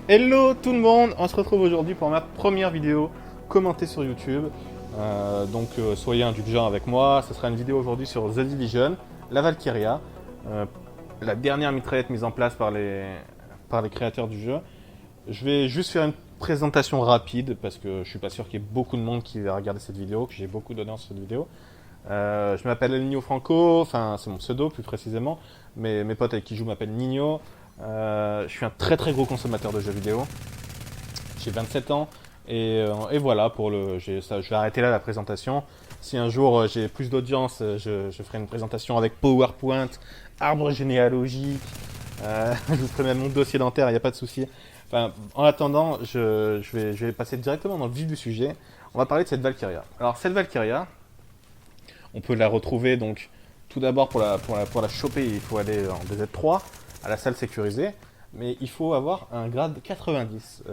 Hello tout le monde, on se retrouve aujourd'hui pour ma première vidéo commentée sur YouTube. Soyez indulgents avec moi, ce sera une vidéo aujourd'hui sur The Division, la Valkyria, euh, la dernière mitraillette mise en place par les créateurs du jeu. Je vais juste faire une présentation rapide parce que je suis pas sûr qu'il y ait beaucoup de monde qui va regarder cette vidéo, que j'ai beaucoup d'audience sur cette vidéo. Je m'appelle El Nino Franco, enfin c'est mon pseudo plus précisément, mais mes potes avec qui je joue m'appellent Nino. Je suis un très très gros consommateur de jeux vidéo. J'ai 27 ans et voilà je vais arrêter là la présentation. Si un jour j'ai plus d'audience, je ferai une présentation avec PowerPoint, arbre généalogique. Je vous ferai même mon dossier dentaire, il n'y a pas de souci. Enfin, en attendant, je vais passer directement dans le vif du sujet. On va parler de cette Valkyria. Alors cette Valkyria, on peut la retrouver donc tout d'abord pour la choper, il faut aller en DZ3 à la salle sécurisée, mais il faut avoir un grade 90,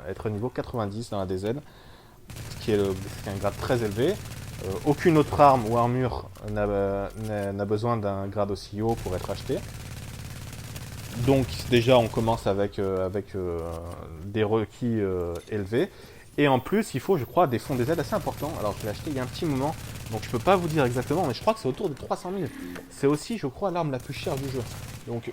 être niveau 90 dans la DZ, ce qui est un grade très élevé. Aucune autre arme ou armure n'a besoin d'un grade aussi haut pour être achetée. Donc déjà on commence avec des requis élevés. Et en plus, il faut, je crois, des fonds des aides assez importants. Alors, je l'ai acheté il y a un petit moment, donc je peux pas vous dire exactement, mais je crois que c'est autour de 300 000. C'est aussi, je crois, l'arme la plus chère du jeu. Donc,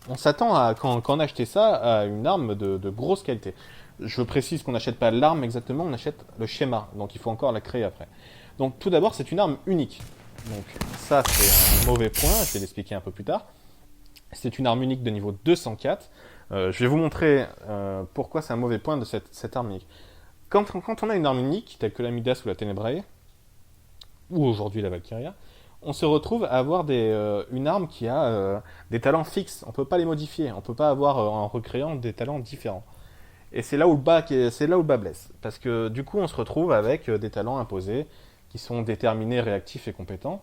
on s'attend à, quand on a acheté ça, à une arme de grosse qualité. Je précise qu'on n'achète pas l'arme exactement, on achète le schéma. Donc, il faut encore la créer après. Donc, tout d'abord, c'est une arme unique. Donc, ça, c'est un mauvais point. Je vais l'expliquer un peu plus tard. C'est une arme unique de niveau 204. Je vais vous montrer pourquoi c'est un mauvais point de cette arme unique. Quand on a une arme unique, telle que la Midas ou la Tenebrae, ou aujourd'hui la Valkyria, on se retrouve à avoir une arme qui a des talents fixes. On ne peut pas les modifier. On ne peut pas avoir, en recréant, des talents différents. Et c'est là où le bas blesse. Parce que du coup, on se retrouve avec des talents imposés qui sont déterminés, réactifs et compétents,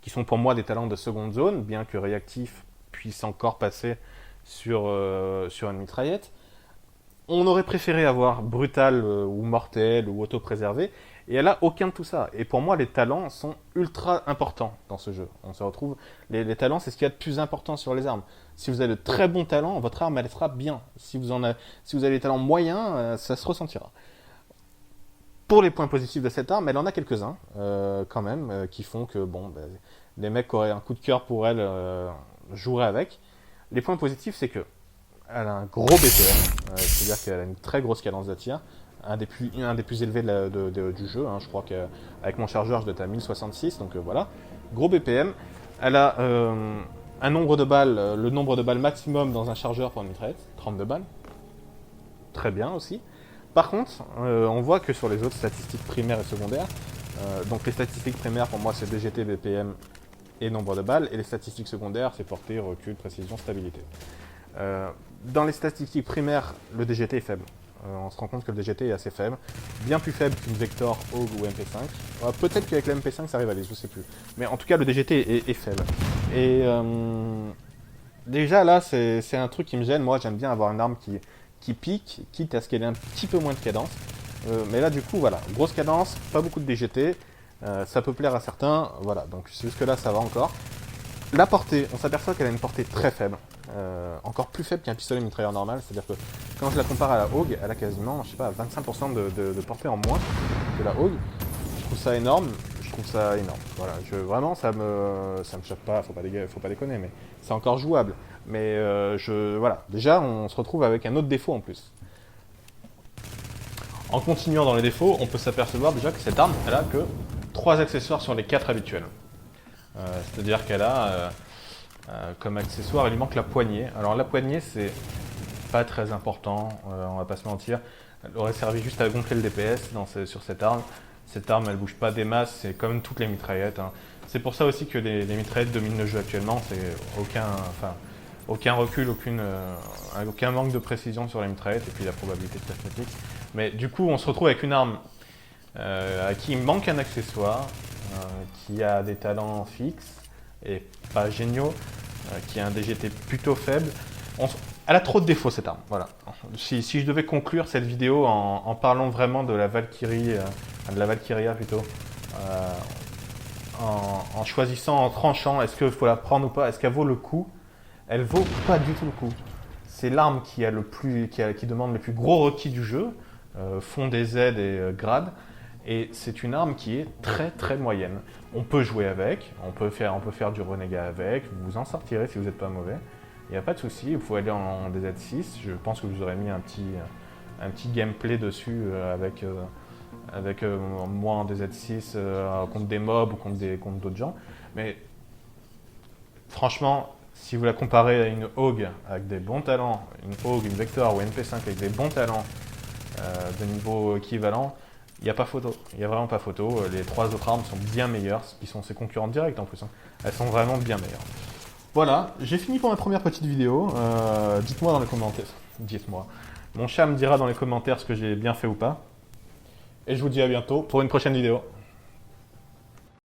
qui sont pour moi des talents de seconde zone, bien que réactifs puissent encore passer sur une mitraillette. On aurait préféré avoir brutal ou mortel ou auto-préservé, et elle a aucun de tout ça. Et pour moi, les talents sont ultra importants dans ce jeu. On se retrouve, les talents, c'est ce qu'il y a de plus important sur les armes. Si vous avez de très bons talents, votre arme elle sera bien. Si vous avez des talents moyens, ça se ressentira. Pour les points positifs de cette arme, elle en a quelques-uns quand même, qui font que les mecs qui auraient un coup de cœur pour elle joueraient avec. Les points positifs, c'est que elle a un gros BPM, c'est-à-dire qu'elle a une très grosse cadence de tir, un des plus élevés du jeu. Je crois qu'avec mon chargeur, je dois être à 1066, donc voilà. Gros BPM. Elle a un nombre de balles, le nombre de balles maximum dans un chargeur pour une mitraillette, 32 balles. Très bien aussi. Par contre, on voit que sur les autres statistiques primaires et secondaires, donc les statistiques primaires pour moi c'est DGT, BPM et nombre de balles, et les statistiques secondaires c'est portée, recul, précision, stabilité. Dans les statistiques primaires, le DGT est faible. On se rend compte que le DGT est assez faible, bien plus faible qu'une Vector, AUG ou MP5. Peut-être qu'avec la MP5 ça rivalise, je sais plus. Mais en tout cas, le DGT est faible. Et déjà là, c'est un truc qui me gêne. Moi, j'aime bien avoir une arme qui pique, quitte à ce qu'elle ait un petit peu moins de cadence. Mais là, du coup, voilà, grosse cadence, pas beaucoup de DGT. Ça peut plaire à certains, voilà. Donc jusque-là, ça va encore. La portée, on s'aperçoit qu'elle a une portée très faible, encore plus faible qu'un pistolet mitrailleur normal, c'est-à-dire que quand je la compare à la AUG, elle a quasiment, je sais pas, 25% de portée en moins que la AUG. Je trouve ça énorme, Voilà, vraiment, ça me choque pas, faut pas déconner, mais c'est encore jouable. Mais voilà, déjà, on se retrouve avec un autre défaut en plus. En continuant dans les défauts, on peut s'apercevoir déjà que cette arme, elle a que 3 accessoires sur les 4 habituels. C'est-à-dire qu'elle a comme accessoire, il lui manque la poignée. Alors la poignée, c'est pas très important, on va pas se mentir. Elle aurait servi juste à gonfler le DPS sur cette arme. Cette arme, elle bouge pas des masses, c'est comme toutes les mitraillettes. C'est pour ça aussi que les mitraillettes dominent le jeu actuellement. C'est aucun recul, aucun manque de précision sur les mitraillettes et puis la probabilité de cosmétique. Mais du coup, on se retrouve avec une arme à qui il manque un accessoire, qui a des talents fixes et pas géniaux, qui a un DGT plutôt faible. Elle a trop de défauts cette arme. Voilà. Si je devais conclure cette vidéo en parlant vraiment de la Valkyrie, de la Valkyria plutôt, en choisissant, en tranchant, est-ce qu'il faut la prendre ou pas, est-ce qu'elle vaut le coup? Elle vaut pas du tout le coup. c'est l'arme qui demande le plus gros requis du jeu, fond des aides et grade. Et c'est une arme qui est très très moyenne. On peut jouer avec, on peut faire du renégat avec, vous vous en sortirez si vous n'êtes pas mauvais. Il n'y a pas de souci, vous pouvez aller en DZ6. Je pense que je vous aurais mis un petit gameplay dessus avec moi en DZ6 contre des mobs ou contre d'autres gens. Mais franchement, si vous la comparez à une Hog avec des bons talents, une Hog, une Vector ou une MP5 avec des bons talents de niveau équivalent, il n'y a pas photo. Il n'y a vraiment pas photo. Les 3 autres armes sont bien meilleures, qui sont ses concurrentes directes en plus. Hein. Elles sont vraiment bien meilleures. Voilà, j'ai fini pour ma première petite vidéo. Dites-moi dans les commentaires. Dites-moi. Mon chat me dira dans les commentaires ce que j'ai bien fait ou pas. Et je vous dis à bientôt pour une prochaine vidéo.